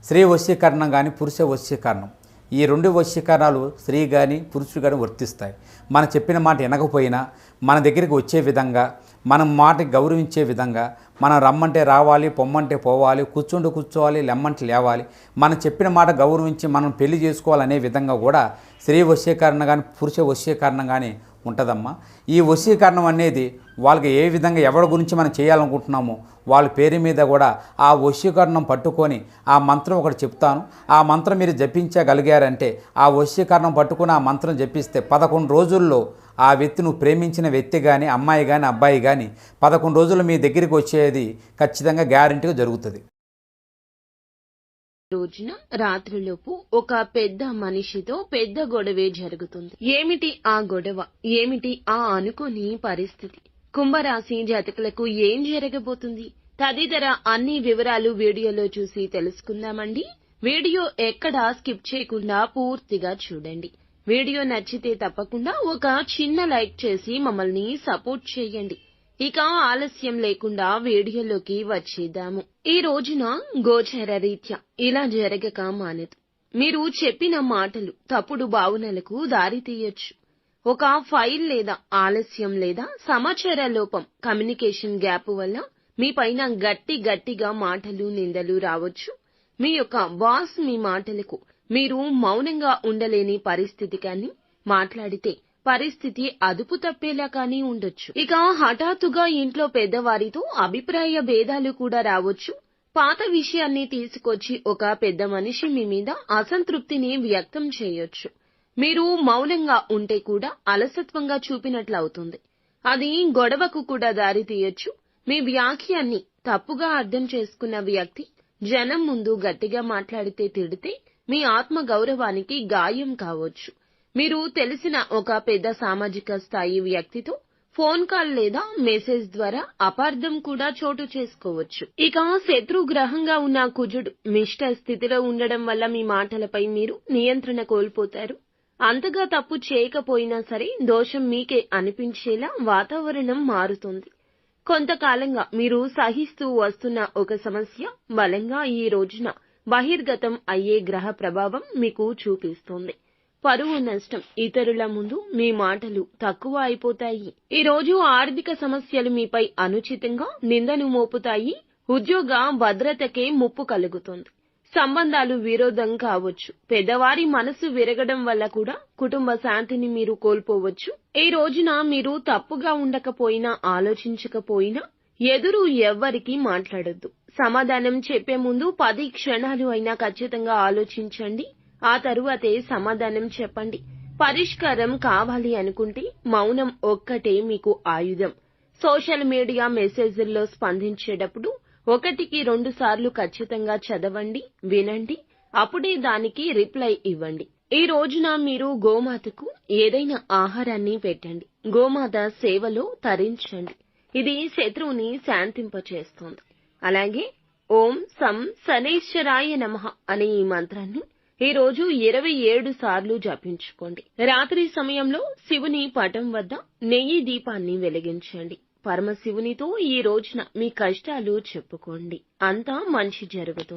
స్త్రీ వశీకరణం కానీ పురుష వశీకరణం, ఈ రెండు వశీకరణాలు స్త్రీ కానీ పురుషుడు కానీ వర్తిస్తాయి. మనం చెప్పిన మాట వినకపోయినా మన దగ్గరికి వచ్చే విధంగా, మనం మాటకి గౌరవించే విధంగా, మనం రమ్మంటే రావాలి, పొమ్మంటే పోవాలి, కూర్చుంటే కూర్చోవాలి, లెమ్మంటే లేవాలి, మనం చెప్పిన మాట గౌరవించి మనం పెళ్లి చేసుకోవాలనే విధంగా కూడా స్త్రీ వశీకరణ కానీ పురుష వశీకరణం కానీ ఉంటుందమ్మా. ఈ వశీకరణం అనేది వాళ్ళకి ఏ విధంగా ఎవరి గురించి మనం చేయాలనుకుంటున్నామో వాళ్ళ పేరు మీద కూడా ఆ వశీకరణం పట్టుకొని ఆ మంత్రం ఒకటి చెప్తాను. ఆ మంత్రం మీరు జపించగలిగారంటే, ఆ వశీకరణం పట్టుకొని ఆ మంత్రం జపిస్తే 11 రోజుల్లో ఆ వ్యక్తి, నువ్వు ప్రేమించిన వ్యక్తి కానీ, అమ్మాయి కానీ, అబ్బాయి కానీ 11 రోజులు మీ దగ్గరికి వచ్చేది ఖచ్చితంగా గ్యారెంటీగా జరుగుతుంది. రోజున రాత్రిలోపు ఒక పెద్ద మనిషితో పెద్ద గొడవే జరుగుతుంది. ఏమిటి ఆ గొడవ, ఏమిటి ఆ అనుకోని పరిస్థితి, కుంభరాశి జాతకులకు ఏం జరగబోతుంది తదితర అన్ని వివరాలు వీడియోలో చూసి తెలుసుకుందామండి. వీడియో ఎక్కడా స్కిప్ చేయకుండా పూర్తిగా చూడండి. వీడియో నచ్చితే తప్పకుండా ఒక చిన్న లైక్ చేసి మమ్మల్ని సపోర్ట్ చేయండి. ఇక ఆలస్యం లేకుండా వీడియోలోకి వచ్చేద్దాము. ఈ రోజున గోచర రీత్యా ఇలా జరగక మానదు. మీరు చెప్పిన మాటలు తప్పుడు భావనలకు దారి తీయొచ్చు. ఒక ఫైల్ లేదా ఆలస్యం లేదా సమాచార లోపం, కమ్యూనికేషన్ గ్యాప్ వల్ల మీ పైన గట్టిగా మాటలు, నిందలు రావచ్చు. మీ యొక్క బాస్ మీ మాటలకు మీరు మౌనంగా ఉండలేని పరిస్థితి కానీ, మాట్లాడితే పరిస్థితి అదుపు తప్పేలా కానీ ఉండొచ్చు. ఇక హఠాత్తుగా ఇంట్లో పెద్దవారితో అభిప్రాయ భేదాలు కూడా రావచ్చు. పాత విషయాన్ని తీసుకొచ్చి ఒక పెద్ద మనిషి మీ మీద అసంతృప్తిని వ్యక్తం చేయొచ్చు. మీరు మౌనంగా ఉంటే కూడా అలసత్వంగా చూపినట్లవుతుంది. అది గొడవకు కూడా దారి తీయొచ్చు. మీ వ్యాఖ్యాన్ని తప్పుగా అర్థం చేసుకున్న వ్యక్తి జనం ముందు గట్టిగా మాట్లాడితే, తిడితే మీ ఆత్మ గౌరవానికి గాయం కావచ్చు. మీరు తెలిసిన ఒక పెద్ద సామాజిక స్థాయి వ్యక్తితో ఫోన్ కాల్ లేదా మెసేజ్ ద్వారా అపార్థం కూడా చోటు చేసుకోవచ్చు. ఇక శత్రుగ్రహంగా ఉన్న కుజుడు మిష్ట స్థితిలో ఉండడం వల్ల మీ మాటలపై మీరు నియంత్రణ కోల్పోతారు. అంతగా తప్పు చేయకపోయినా సరే దోషం మీకే అనిపించేలా వాతావరణం మారుతుంది. కొంతకాలంగా మీరు సహిస్తూ వస్తున్న ఒక సమస్య బలంగా ఈ రోజున బహిర్గతం అయ్యే గ్రహ ప్రభావం మీకు చూపిస్తుంది. పరువు నష్టం, ఇతరుల ముందు మీ మాటలు తక్కువ అయిపోతాయి. ఈ రోజు ఆర్థిక సమస్యలు మీపై అనుచితంగా నిందను మోపుతాయి. ఉద్యోగ భద్రతకే ముప్పు కలుగుతుంది. సంబంధాలు విరోధం కావచ్చు. పెద్దవారి మనసు విరగడం వల్ల కూడా కుటుంబ శాంతిని మీరు కోల్పోవచ్చు. ఈ రోజున మీరు తప్పుగా ఉండకపోయినా, ఆలోచించకపోయినా ఎదురు ఎవ్వరికీ మాట్లాడొద్దు. సమాధానం చెప్పే ముందు 10 క్షణాలు అయినా ఖచ్చితంగా ఆలోచించండి. ఆ తరువాతే సమాధానం చెప్పండి. పరిష్కారం కావాలి అనుకుంటే మౌనం ఒక్కటే మీకు ఆయుధం. సోషల్ మీడియా మెసేజ్ల్లో స్పందించేటప్పుడు 1కి 2 సార్లు ఖచ్చితంగా చదవండి, వినండి. అప్పుడే దానికి రిప్లై ఇవ్వండి. ఈ రోజున మీరు గోమాతకు ఏదైనా ఆహారాన్ని పెట్టండి. గోమాత సేవలో తరించండి. ఇది శత్రువుని శాంతింపచేస్తుంది. అలాగే ఓం సం శనైశ్వరాయ నమః అనే ఈ మంత్రాన్ని ఈ రోజు 27 సార్లు జపించుకోండి. రాత్రి సమయంలో శివుని పటం వద్ద నెయ్యి దీపాన్ని వెలిగించండి. పరమశివునితో ఈ రోజున మీ కష్టాలు చెప్పుకోండి. అంతా మంచి జరుగుతుంది.